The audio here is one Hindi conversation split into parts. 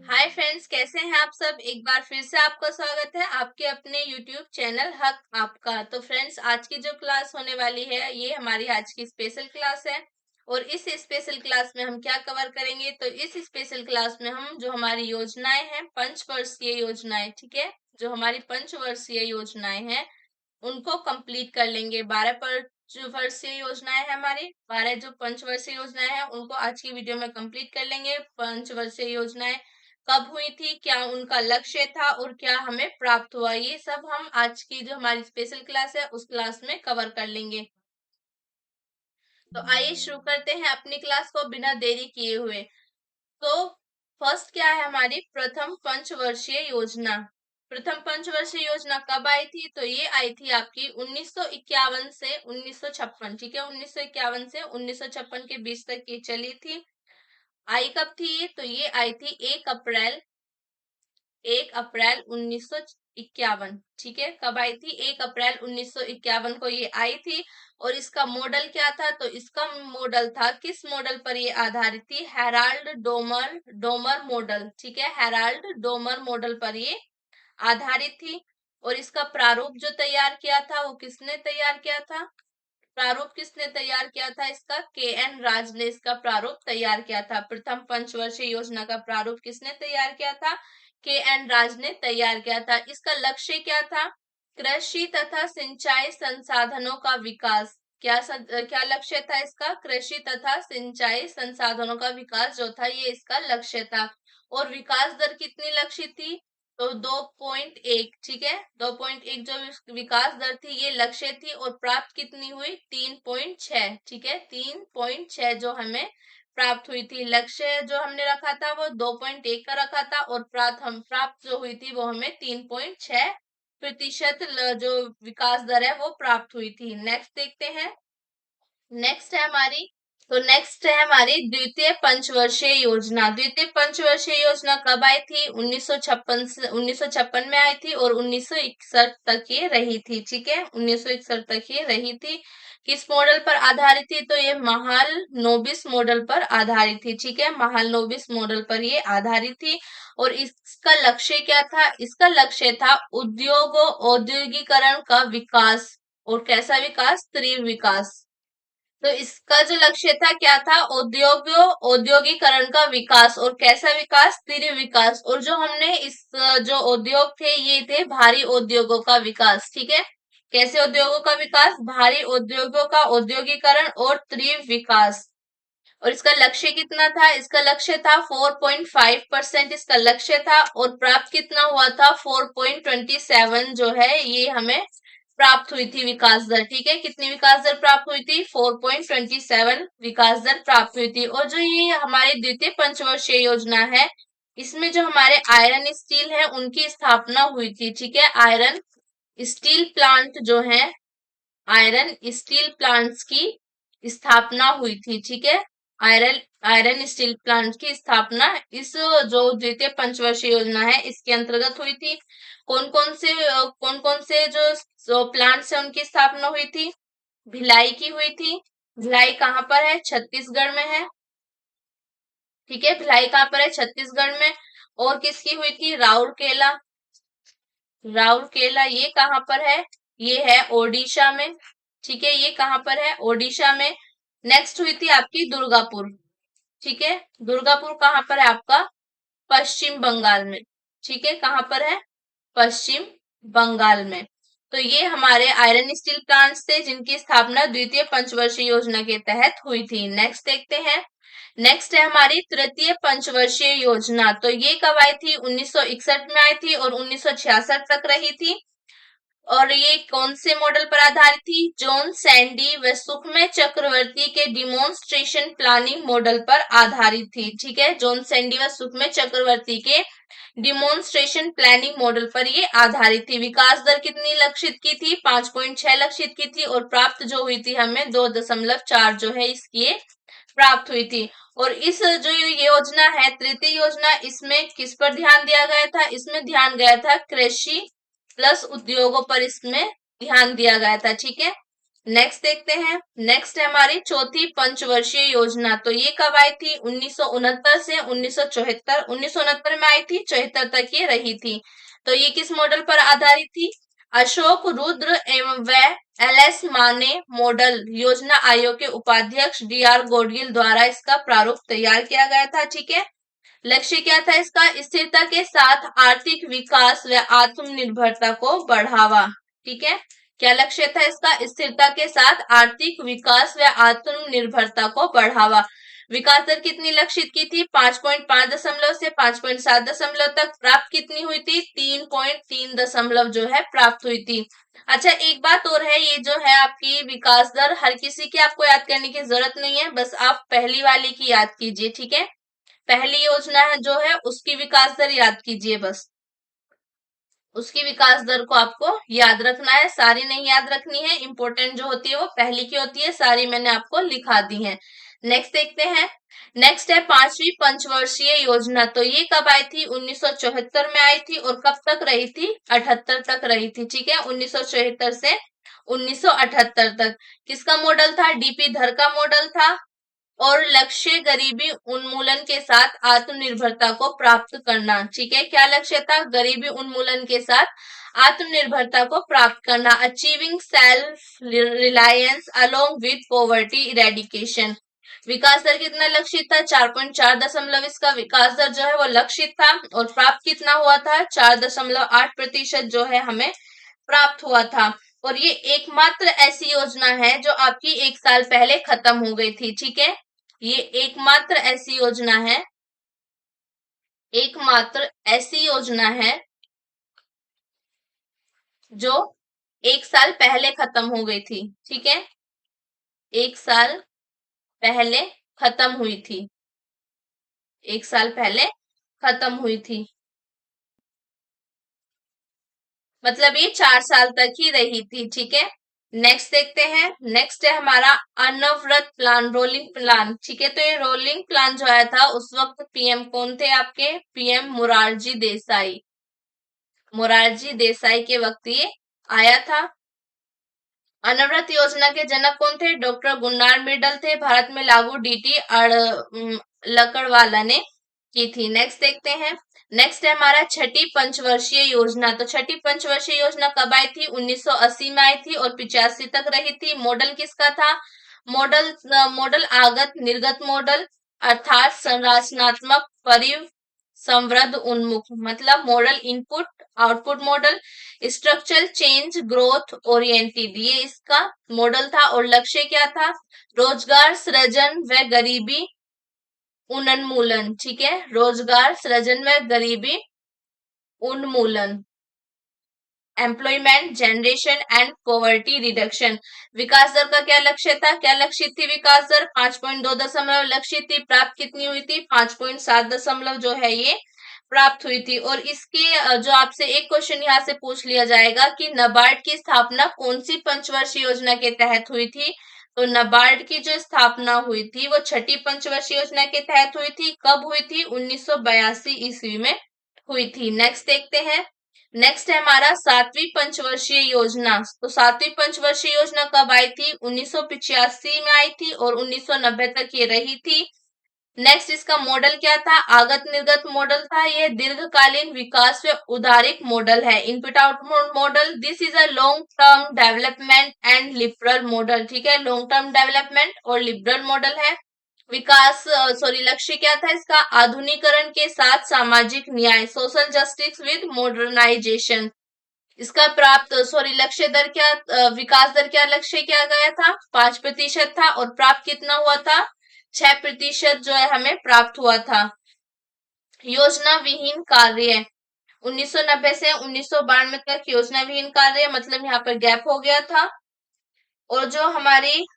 हाय फ्रेंड्स, कैसे हैं आप सब। एक बार फिर से आपका स्वागत है आपके अपने यूट्यूब चैनल हक आपका। तो फ्रेंड्स, आज की जो क्लास होने वाली है ये हमारी आज की स्पेशल क्लास है। और इस स्पेशल क्लास में हम क्या कवर करेंगे, तो इस स्पेशल क्लास में हम जो हमारी योजनाएं हैं, पंचवर्षीय योजनाएं, ठीक है, जो हमारी पंचवर्षीय योजनाएं हैं उनको कंप्लीट कर लेंगे। 12 पंचवर्षीय योजनाएं हैं हमारी, 12 जो पंचवर्षीय योजनाएं हैं उनको आज की वीडियो में कंप्लीट कर लेंगे। पंचवर्षीय योजनाएं कब हुई थी, क्या उनका लक्ष्य था और क्या हमें प्राप्त हुआ, ये सब हम आज की जो हमारी स्पेशल क्लास है उस क्लास में कवर कर लेंगे। तो आइए शुरू करते हैं अपनी क्लास को बिना देरी किए हुए। तो फर्स्ट क्या है हमारी प्रथम पंचवर्षीय योजना। प्रथम पंचवर्षीय योजना कब आई थी, तो ये आई थी आपकी 1951 से 1956, ठीक है, 1951 से 1956 के बीच तक ये चली थी। आई कब थी ये, तो ये आई थी 1 अप्रैल 1951, ठीक है। कब आई थी, 1 अप्रैल 1951 को ये आई थी। और इसका मॉडल क्या था, तो इसका मॉडल था, किस मॉडल पर ये आधारित थी, हेराल्ड डोमर डोमर मॉडल, ठीक है, हेराल्ड डोमर मॉडल पर ये आधारित थी। और इसका प्रारूप जो तैयार किया था वो किसने तैयार किया था, प्रारूप किसने तैयार किया था इसका, के.एन. राज ने इसका प्रारूप तैयार किया था। प्रथम पंचवर्षीय योजना का प्रारूप किसने तैयार किया था, के.एन. राज ने तैयार किया था। इसका लक्ष्य क्या था, कृषि तथा सिंचाई संसाधनों का विकास। क्या लक्ष्य था इसका, कृषि तथा सिंचाई संसाधनों का विकास जो था ये इसका लक्ष्य था। और विकास दर कितनी लक्षित थी, तो 2.1, ठीक है, 2.1 जो विकास दर थी ये लक्ष्य थी। और प्राप्त कितनी हुई, 3.6, ठीक है, 3.6 जो हमें प्राप्त हुई थी। लक्ष्य जो हमने रखा था वो 2.1 का रखा था और प्राप्त जो हुई थी वो हमें 3.6% जो विकास दर है वो प्राप्त हुई थी। नेक्स्ट देखते हैं। नेक्स्ट है हमारी द्वितीय पंचवर्षीय योजना। द्वितीय पंचवर्षीय योजना कब आई थी, 1956 में आई थी और 1961 तक ये रही थी, ठीक है, 1961 तक ये रही थी। किस मॉडल पर आधारित थी, तो ये महाल नोबिस मॉडल पर आधारित थी, ठीक है, महाल नोबिस मॉडल पर ये आधारित थी। और इसका लक्ष्य क्या था, इसका लक्ष्य था औद्योगिकरण का विकास। और कैसा विकास, तीव्र विकास। तो इसका जो लक्ष्य था क्या था, औद्योगिकरण का विकास। और कैसा विकास, तीव्र विकास। और जो हमने जो उद्योग थे ये थे भारी उद्योगों का विकास, ठीक है। कैसे उद्योगों का विकास, भारी उद्योगों का औद्योगिकरण और तीव्र विकास। और इसका लक्ष्य कितना था, इसका लक्ष्य था 4.5% इसका लक्ष्य था। और प्राप्त कितना हुआ था, 4.27 जो है ये हमें प्राप्त हुई थी विकास दर, ठीक है। कितनी विकास दर प्राप्त हुई थी, 4.27 विकास दर प्राप्त हुई थी। और जो ये हमारी द्वितीय पंचवर्षीय योजना है इसमें जो हमारे आयरन स्टील है उनकी स्थापना हुई थी, ठीक है। आयरन स्टील प्लांट जो है, आयरन स्टील प्लांट्स की स्थापना हुई थी, ठीक है। आयरन आयरन स्टील प्लांट की स्थापना इस जो द्वितीय पंचवर्षीय योजना है इसके अंतर्गत हुई थी। कौन कौन से जो प्लांट्स है उनकी स्थापना हुई थी, भिलाई की हुई थी। भिलाई कहाँ पर है, छत्तीसगढ़ में है, ठीक है, भिलाई कहाँ पर है, छत्तीसगढ़ में। और किसकी हुई थी, राउरकेला। राउरकेला ये कहाँ पर है, ये है ओडिशा में, ठीक है, ये कहाँ पर है, ओडिशा में। नेक्स्ट हुई थी आपकी दुर्गापुर, ठीक है, दुर्गापुर कहाँ पर है आपका, पश्चिम बंगाल में, ठीक है, कहाँ पर है, पश्चिम बंगाल में। तो ये हमारे आयरन स्टील प्लांट्स थे जिनकी स्थापना द्वितीय पंचवर्षीय योजना के तहत हुई थी। नेक्स्ट देखते हैं। नेक्स्ट है हमारी तृतीय पंचवर्षीय योजना। तो ये कब आई थी, 1961 में आई थी और 1966 तक रही थी। और ये कौन से मॉडल पर आधारित थी, जॉन सैंडी व सुखमय चक्रवर्ती के डिमोन्स्ट्रेशन प्लानिंग मॉडल पर आधारित थी, ठीक है। जॉन सैंडी व सुखमय चक्रवर्ती के डिमोन्स्ट्रेशन प्लानिंग मॉडल पर ये आधारित थी। विकास दर कितनी लक्षित की थी, 5.6 लक्षित की थी। और प्राप्त जो हुई थी हमें 2.4 जो है इसकी प्राप्त हुई थी। और इस जो योजना है तृतीय योजना, इसमें किस पर ध्यान दिया गया था, इसमें ध्यान गया था कृषि प्लस उद्योगों पर इसमें ध्यान दिया गया था, ठीक है। नेक्स्ट देखते हैं। नेक्स्ट है हमारी चौथी पंचवर्षीय योजना। तो ये कब आई थी? 1969 से 1974। 1969 में आई थी, 74 तक ये रही थी। तो ये किस मॉडल पर आधारित थी? अशोक रुद्र एवं व एल.एस. माने मॉडल योजना आयोग के उपाध्यक्ष डी.आर. गोडगिल द्वारा इसका प्रारूप तैयार किया गया था। ठीक है। लक्ष्य क्या था इसका? स्थिरता के साथ आर्थिक विकास व आत्मनिर्भरता को बढ़ावा। ठीक है। क्या लक्ष्य था इसका? स्थिरता के साथ आर्थिक विकास व आत्मनिर्भरता को बढ़ावा। विकास दर कितनी लक्षित की थी? 5.5 से 5.7 तक। प्राप्त कितनी हुई थी? 3.3 जो है प्राप्त हुई थी। अच्छा, एक बात और है, ये जो है आपकी विकास दर हर किसी की आपको याद करने की जरूरत नहीं है, बस आप पहली वाली की याद कीजिए। ठीक है। पहली योजना है जो है उसकी विकास दर याद कीजिए, बस उसकी विकास दर को आपको याद रखना है, सारी नहीं याद रखनी है। इंपॉर्टेंट जो होती है वो पहली की होती है, सारी मैंने आपको लिखा दी है। नेक्स्ट देखते हैं। नेक्स्ट है पांचवी पंचवर्षीय योजना। तो ये कब आई थी? 1974 में आई थी और कब तक रही थी? 78 तक रही थी। ठीक है। 1974 से 1978 तक। किसका मॉडल था? डीपी धर का मॉडल था। और लक्ष्य गरीबी उन्मूलन के साथ आत्मनिर्भरता को प्राप्त करना। ठीक है। क्या लक्ष्य था? गरीबी उन्मूलन के साथ आत्मनिर्भरता को प्राप्त करना। Achieving self reliance along with poverty eradication. विकास दर कितना लक्षित था? 4.4 इसका विकास दर जो है वो लक्षित था। और प्राप्त कितना हुआ था? 4.8% जो है हमें प्राप्त हुआ था। और ये एकमात्र ऐसी योजना है जो आपकी 1 साल पहले खत्म हो गई थी। ठीक है। ये एकमात्र ऐसी योजना है, एकमात्र ऐसी योजना है जो 1 साल पहले खत्म हो गई थी। ठीक है। 1 साल पहले खत्म हुई थी। 1 साल पहले खत्म हुई थी, मतलब ये 4 साल तक ही रही थी। ठीक है। नेक्स्ट देखते हैं। नेक्स्ट है हमारा अनवरत प्लान, रोलिंग प्लान। ठीक है। तो ये रोलिंग प्लान जो आया था उस वक्त पीएम कौन थे आपके? पीएम मोरारजी देसाई। मोरारजी देसाई के वक्त ये आया था। अनवरत योजना के जनक कौन थे? डॉक्टर गुन्नार मिडल थे। भारत में लागू डीटी लकड़वाला ने की थी। नेक्स्ट देखते हैं। नेक्स्ट है हमारा छठी पंचवर्षीय योजना। तो छठी पंचवर्षीय योजना कब आई थी? 1980 में आई थी और 85 तक रही थी। मॉडल किसका था? मॉडल आगत निर्गत मॉडल, अर्थात संरचनात्मक समृद्ध उन्मुख, मतलब model input output model, structural change growth oriented, ये इसका मॉडल था। और लक्ष्य क्या था? रोजगार सृजन व गरीबी उन्मूलन। ठीक है। रोजगार सृजन व गरीबी उन्मूलन, employment generation and poverty reduction. विकास दर का क्या लक्ष्य था? क्या लक्षित थी विकास दर? 5.2 लक्षित थी। प्राप्त कितनी हुई थी? 5.7 जो है ये प्राप्त हुई थी। और इसके जो आपसे एक क्वेश्चन यहाँ से पूछ लिया जाएगा कि नाबार्ड की स्थापना कौन सी पंचवर्षीय योजना के तहत हुई थी? तो नाबार्ड की जो स्थापना हुई थी वो छठी पंचवर्षीय योजना के तहत हुई थी। कब हुई थी? 1982 ईस्वी में हुई थी। नेक्स्ट देखते हैं। नेक्स्ट है हमारा सातवीं पंचवर्षीय योजना। तो सातवीं पंचवर्षीय योजना कब आई थी? 1985 में आई थी और 1990 तक ये रही थी। नेक्स्ट इसका मॉडल क्या था? आगत निर्गत मॉडल था। ये दीर्घकालीन विकास व उदारिक मॉडल है। Input output model, this is a long term development and liberal model. ठीक है। लॉन्ग टर्म डेवलपमेंट और लिबरल मॉडल है। विकास लक्ष्य क्या था इसका? आधुनिकरण के साथ सामाजिक न्याय, सोशल जस्टिस विद मॉडर्नाइजेशन। इसका प्राप्त लक्ष्य दर क्या, विकास दर क्या लक्ष्य किया गया था? 5% था। और प्राप्त कितना हुआ था? 6% जो है हमें प्राप्त हुआ था। योजना विहीन कार्य, 1990 से 1992 तक योजना विहीन कार्य, मतलब यहाँ पर गैप हो गया था। और जो हमारी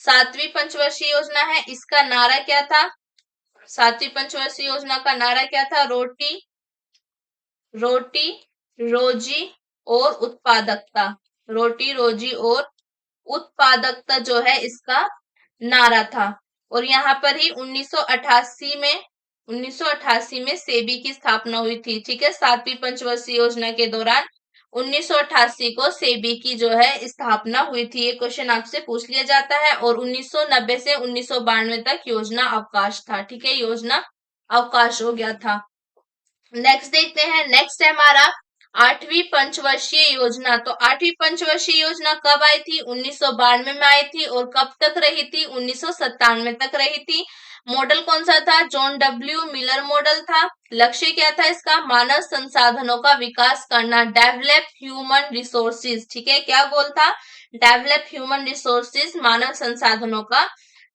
सातवीं पंचवर्षीय योजना है इसका नारा क्या था? सातवीं पंचवर्षीय योजना का नारा क्या था? रोटी रोटी रोजी और उत्पादकता। रोटी रोजी और उत्पादकता जो है इसका नारा था। और यहाँ पर ही 1988 में सेबी की स्थापना हुई थी। ठीक है। सातवीं पंचवर्षीय योजना के दौरान 1988 को सेबी की जो है स्थापना हुई थी। ये क्वेश्चन आपसे पूछ लिया जाता है। और 1990 से 1992 तक योजना अवकाश था। ठीक है, योजना अवकाश हो गया था। नेक्स्ट देखते हैं। नेक्स्ट है हमारा 8वीं पंचवर्षीय योजना। तो 8वीं पंचवर्षीय योजना कब आई थी? 1992 में आई थी। और कब तक रही थी? 1997 तक रही थी। मॉडल कौन सा था? जॉन डब्ल्यू मिलर मॉडल था। लक्ष्य क्या था इसका? मानव संसाधनों का विकास करना, डेवलप ह्यूमन रिसोर्सेज। ठीक है, क्या गोल था? डेवलप ह्यूमन रिसोर्सेज, मानव संसाधनों का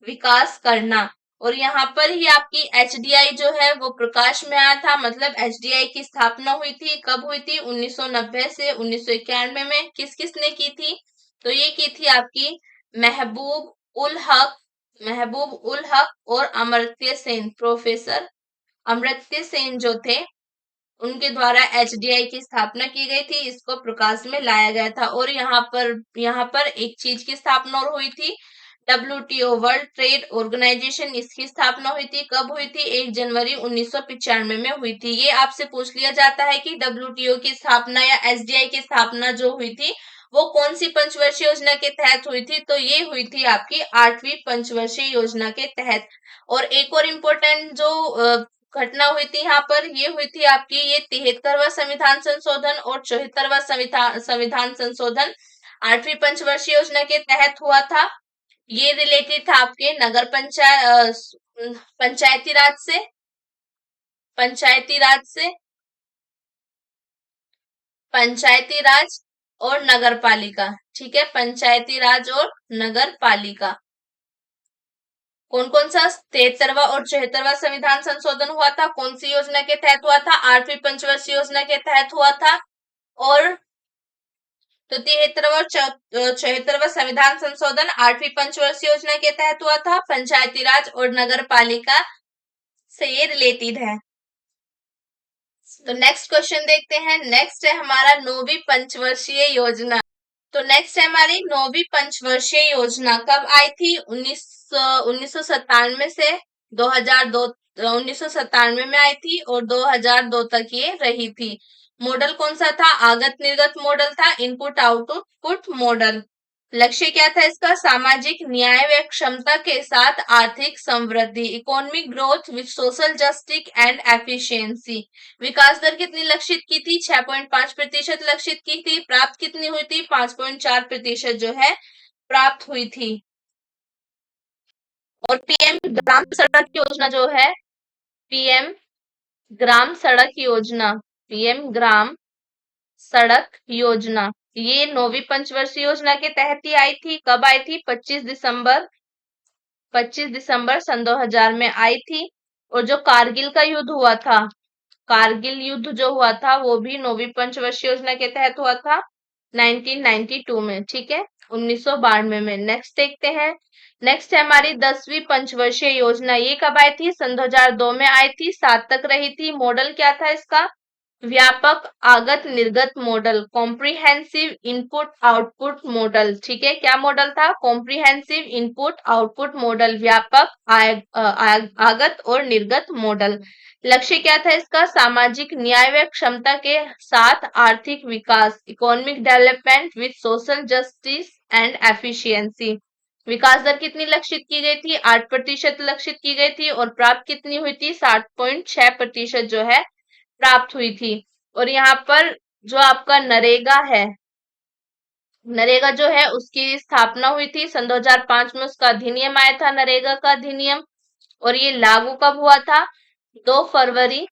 विकास करना। और यहाँ पर ही आपकी एचडीआई जो है वो प्रकाश में आया था। मतलब एचडीआई की स्थापना हुई थी। कब हुई थी? 1990 से 1991 में। किस किस ने की थी? तो ये की थी आपकी महबूब उल हक, महबूब उल हक और अमर्त्य सेन, प्रोफेसर अमर्त्य सेन जो थे उनके द्वारा एचडीआई की स्थापना की गई थी। इसको प्रकाश में लाया गया था। और यहाँ पर एक चीज की स्थापना और हुई थी, WTO वर्ल्ड ट्रेड ऑर्गेनाइजेशन, इसकी स्थापना हुई थी। कब हुई थी? 1 जनवरी 1995 में हुई थी। ये आपसे पूछ लिया जाता है कि WTO की स्थापना या एसडीआई की स्थापना जो हुई थी वो कौन सी पंचवर्षीय योजना के तहत हुई थी? तो ये हुई थी आपकी 8वीं पंचवर्षीय योजना के तहत। और एक और इम्पोर्टेंट जो घटना हुई थी यहाँ पर, ये हुई थी आपकी ये 73वां संविधान संशोधन और 74वां संविधान संशोधन 8वीं पंचवर्षीय योजना के तहत हुआ था। ये रिलेटेड था आपके नगर पंचायती राज से, पंचायती राज से, पंचायती राज और नगर पालिका। ठीक है, पंचायती राज और नगर पालिका। कौन कौन सा 73वां और 74वां संविधान संशोधन हुआ था? कौन सी योजना के तहत हुआ था? 8वीं पंचवर्षीय योजना के तहत हुआ था। और तो 73वां और 74वां संविधान संशोधन 8वीं पंचवर्षीय योजना के तहत हुआ था। पंचायती राज और नगर पालिका से ये रिलेटेड है। तो नेक्स्ट क्वेश्चन देखते हैं। नेक्स्ट है हमारा 9वीं पंचवर्षीय योजना। तो नेक्स्ट है हमारी 9वीं पंचवर्षीय योजना कब आई थी? 1997 से 2002, 1997 में आई थी और 2002 तक ये रही थी। मॉडल कौन सा था? आगत निर्गत मॉडल था, इनपुट आउटपुट मॉडल। लक्ष्य क्या था इसका? सामाजिक न्याय व क्षमता के साथ आर्थिक समृद्धि, economic growth with social justice and efficiency. विकास दर कितनी लक्षित की थी? 6.5% लक्षित की थी। प्राप्त कितनी हुई थी? 5.4% जो है प्राप्त हुई थी। और पीएम ग्राम सड़क योजना जो है, पीएम ग्राम सड़क योजना, पीएम ग्राम सड़क योजना, ये 9वीं पंचवर्षीय योजना के तहत ही आई थी। कब आई थी? 25 दिसंबर सन 2000 में आई थी। और जो कारगिल का युद्ध हुआ था, कारगिल युद्ध जो हुआ था वो भी 9वीं पंचवर्षीय योजना के तहत हुआ था 1992 में। ठीक है, 1992 में। नेक्स्ट देखते हैं। नेक्स्ट है हमारी 10वीं पंचवर्षीय योजना। ये कब आई थी? सन 2002 में आई थी, 7 तक रही थी। मॉडल क्या था इसका? व्यापक आगत निर्गत model, comprehensive input output model. ठीक है, क्या मॉडल था? कॉम्प्रिहेंसिव इनपुट आउटपुट मॉडल, व्यापक आगत और निर्गत मॉडल। लक्ष्य क्या था इसका? सामाजिक न्याय व क्षमता के साथ आर्थिक विकास, economic development with social justice and efficiency. विकास दर कितनी लक्षित की गई थी? 8% लक्षित की गई थी। और प्राप्त कितनी हुई थी? 60.6% जो है प्राप्त हुई थी। और यहाँ पर जो आपका नरेगा है, नरेगा जो है उसकी स्थापना हुई थी सन 2005 में। उसका अधिनियम आया था, नरेगा का अधिनियम। और ये लागू कब हुआ था? 2 फरवरी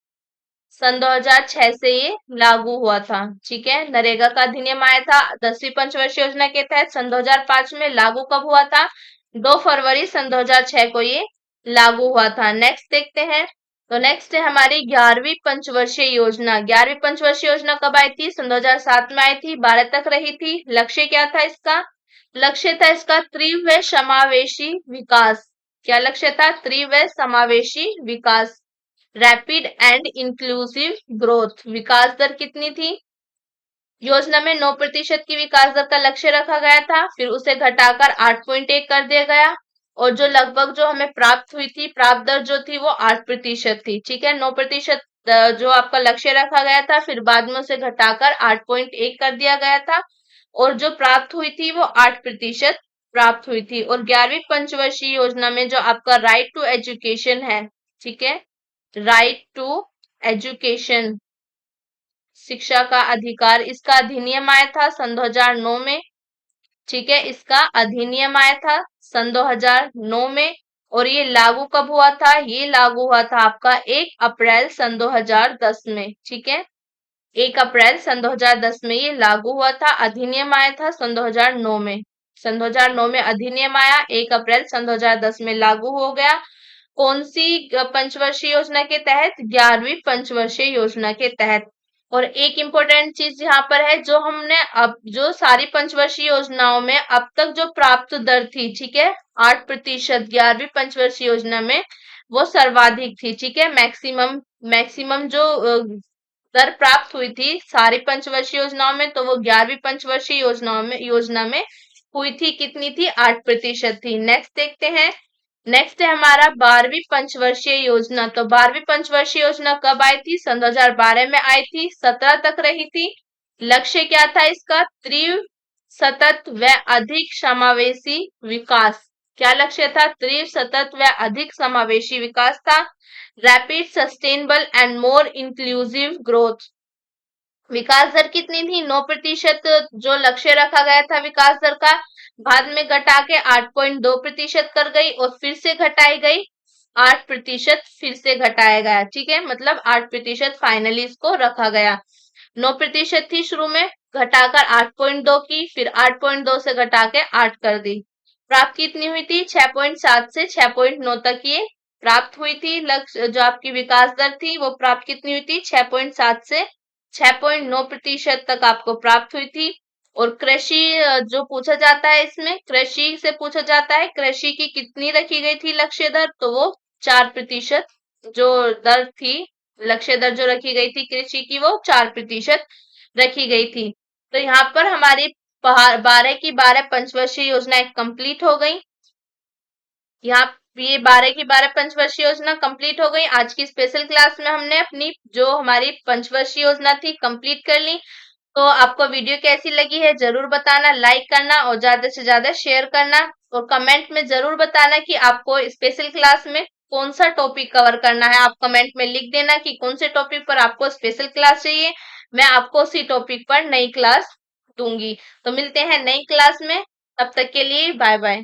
सन 2006 से ये लागू हुआ था। ठीक है, नरेगा का अधिनियम आया था 10वीं पंचवर्षीय योजना के तहत सन 2005 में। लागू कब हुआ था? 2 फरवरी सन 2006 को ये लागू हुआ था। नेक्स्ट देखते हैं। तो नेक्स्ट है हमारी 11वीं पंचवर्षीय योजना। 11वीं पंचवर्षीय योजना कब आई थी? सन 2007 में आई थी, 12 तक रही थी। लक्ष्य क्या था इसका? लक्ष्य था इसका तीव्र समावेशी विकास। क्या लक्ष्य था? तीव्र समावेशी विकास, रैपिड एंड इंक्लूसिव ग्रोथ। विकास दर कितनी थी? योजना में 9% की विकास दर का लक्ष्य रखा गया था, फिर उसे घटाकर 8.1 कर दिया गया। और जो लगभग जो हमें प्राप्त हुई थी, प्राप्त दर जो थी वो 8% थी। ठीक है, 9% जो आपका लक्ष्य रखा गया था, फिर बाद में उसे घटाकर 8.1 कर दिया गया था और जो प्राप्त हुई थी वो 8% प्राप्त हुई थी। और 11वीं पंचवर्षीय योजना में जो आपका राइट टू एजुकेशन है, ठीक है, राइट टू एजुकेशन, शिक्षा का अधिकार, इसका अधिनियम आया था सन 2009 में, ठीक है, इसका अधिनियम आया था सन 2009 में। और ये लागू कब हुआ था? ये लागू हुआ था आपका 1 अप्रैल सन 2010 में, ठीक है, 1 अप्रैल सन 2010 में ये लागू हुआ था। अधिनियम आया था सन 2009 में, सन 2009 में अधिनियम आया, 1 अप्रैल सन 2010 में लागू हो गया। कौन सी पंचवर्षीय योजना के तहत? 11वीं पंचवर्षीय योजना के तहत। और एक इम्पोर्टेंट चीज यहाँ पर है, जो हमने अब जो सारी पंचवर्षीय योजनाओं में अब तक जो प्राप्त दर थी, ठीक है, 8%, 11वीं पंचवर्षीय योजना में वो सर्वाधिक थी, ठीक है, मैक्सिमम मैक्सिमम जो दर प्राप्त हुई थी सारी पंचवर्षीय योजनाओं में, तो वो 11वीं पंचवर्षीय योजना में हुई थी। कितनी थी? 8% थी। नेक्स्ट देखते हैं, नेक्स्ट है हमारा 12वीं पंचवर्षीय योजना। तो 12वीं पंचवर्षीय योजना कब आई थी? सन 2012 में आई थी, 17 तक रही थी। लक्ष्य क्या था इसका? तीव्र, सतत व अधिक समावेशी विकास। क्या लक्ष्य था? तीव्र, सतत व अधिक समावेशी विकास था। Rapid, sustainable and more inclusive growth. विकास दर कितनी थी? 9%, जो लक्ष्य रखा गया था विकास दर का, बाद में घटा के 8.2% कर गई और फिर से घटाई गई 8%, फिर से घटाया गया, ठीक है, मतलब 8% फाइनली इसको रखा गया। 9% थी शुरू में, घटाकर 8.2 की, फिर 8.2 से घटा के 8 कर दी। प्राप्त कितनी हुई थी? 6.7 से 6.9 तक ये प्राप्त हुई थी। लक्ष्य जो आपकी विकास दर थी वो प्राप्त कितनी हुई थी? 6.7 से 6.9% तक आपको प्राप्त हुई थी। और कृषि जो पूछा जाता है, इसमें कृषि से पूछा जाता है, कृषि की कितनी रखी गई थी लक्ष्य दर? तो वो 4% जो दर थी, लक्ष्य दर जो रखी गई थी कृषि की, वो 4% रखी गई थी। तो यहाँ पर हमारी 12 की 12 पंचवर्षीय योजनाएं कंप्लीट हो गई। यहाँ ये 12 की 12 पंचवर्षीय योजना कंप्लीट हो गई। आज की स्पेशल क्लास में हमने अपनी जो हमारी पंचवर्षीय योजना थी कंप्लीट कर ली। तो आपको वीडियो कैसी लगी है जरूर बताना, लाइक करना और ज्यादा से ज्यादा शेयर करना और कमेंट में जरूर बताना कि आपको स्पेशल क्लास में कौन सा टॉपिक कवर करना है। आप कमेंट में लिख देना कि कौन से टॉपिक पर आपको स्पेशल क्लास चाहिए, मैं आपको उसी टॉपिक पर नई क्लास दूंगी। तो मिलते हैं नई क्लास में, तब तक के लिए बाय बाय।